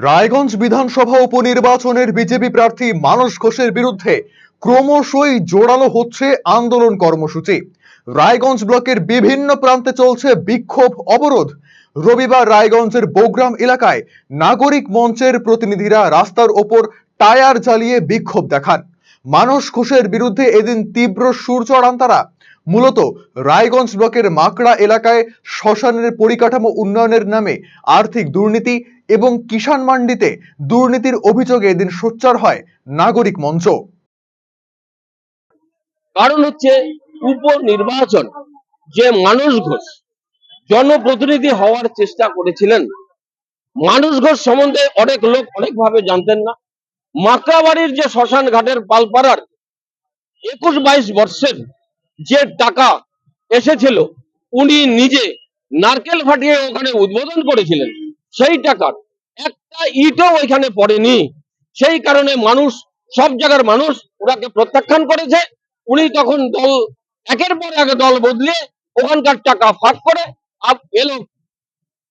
রায়গঞ্জ বিধানসভা উপনির্বাচনের বিজেপি প্রার্থী মানস ঘোষের বিরুদ্ধে ক্রমশই জোরালো হচ্ছে আন্দোলন কর্মসূচি। রায়গঞ্জ ব্লকের বিভিন্ন প্রান্তে চলছে বিক্ষোভ অবরোধ। রবিবার রায়গঞ্জের বোগ্রাম এলাকায় নাগরিক মঞ্চের প্রতিনিধিরা রাস্তার ওপর টায়ার জ্বালিয়ে বিক্ষোভ দেখান। মানস ঘোষের বিরুদ্ধে এদিন তীব্র সুর চড়ান তারা। মূলত রায়গঞ্জ ব্লকের মাকড়া এলাকায় শ্মশানের পরিকাঠামো উন্নয়নের নামে আর্থিক দুর্নীতি এবং কিষাণ মান্ডিতে দুর্নীতির অভিযোগে এদিন সোচ্চার হয় নাগরিক মঞ্চ। কারণ হচ্ছে উপনির্বাচন যে মানস ঘোষ জনপ্রতিনিধি হওয়ার চেষ্টা করেছিলেন, মানস ঘোষ সম্বন্ধে অনেক লোক অনেকভাবে জানতেন না। মাকড়াবাড়ির যে শ্মশান ঘাটের পালপাড়ার 21-22 বর্ষের যে টাকা এসেছিল, উনি নিজে নারকেল ফাটিয়ে ওখানে উদ্বোধন করেছিলেন। সেই টাকার একটা ইটও ওইখানে পড়েনি। সেই কারণে মানুষ, সব জায়গার মানুষ ওনাকে প্রত্যাখ্যান করেছে। উনি তখন দল একের পর এক দল বদলে ওখানকার টাকা ফাঁক করে এলো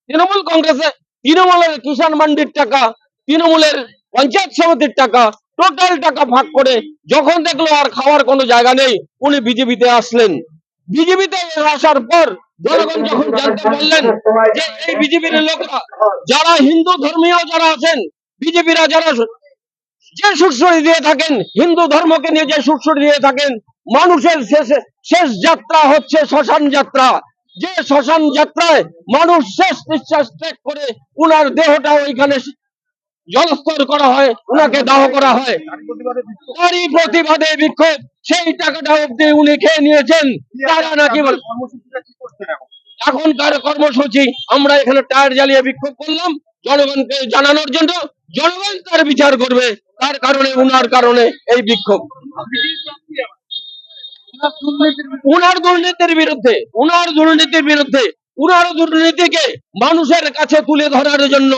তৃণমূল কংগ্রেসে। তৃণমূলের কিষাণ মান্ডির টাকা, তৃণমূলের পঞ্চায়েত সমিতির টাকা, টোটাল টাকা ভাগ করে যখন দেখলো আর খাওয়ার কোনো জায়গা নেই, উনি বিজেপিতে আসলেন। বিজেপিতে আসার পর জনগণ যখন জানতে পারলেন যে এই বিজেপির লোকরা, যারা হিন্দু ধর্মীয় যারা আছেন, বিজেপিরা যারা যে সুরসুরি দিয়ে থাকেন, হিন্দু ধর্মকে নিয়ে যে সুরসুরি দিয়ে থাকেন, মানুষের শেষ যাত্রা হচ্ছে শ্মশান যাত্রা। যে শ্মশান যাত্রায় মানুষ শেষ নিঃশ্বাস ত্যাগ করে উনার দেহটা ওইখানে জলস্তর করা হয়, উনাকে দাহ করা হয়। তারই প্রতিবাদে বিক্ষোভ। সেই টাকাটা অব্দি উনি খেয়ে নিয়েছেন। তারা নাকি এখনকার কর্মসূচি আমরা এখানে টায়ার জ্বালিয়ে বিক্ষোভ করলাম জনগণকে জানানোর জন্য। জনগণ তার বিচার করবে, তার কারণে উনার কারণে এই বিক্ষোভ। উনার দুর্নীতির বিরুদ্ধে, উনার দুর্নীতিকে মানুষের কাছে তুলে ধরার জন্য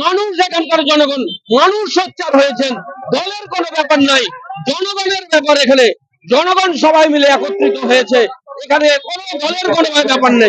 মানুষ, এখানকার জনগণ, মানুষ সোচ্চার হয়েছেন। দলের কোনো ব্যাপার নাই, জনগণের ব্যাপার। এখানে জনগণ সবাই মিলে একত্রিত হয়েছে, এখানে কোনো দলের কোনো ব্যাপার নেই।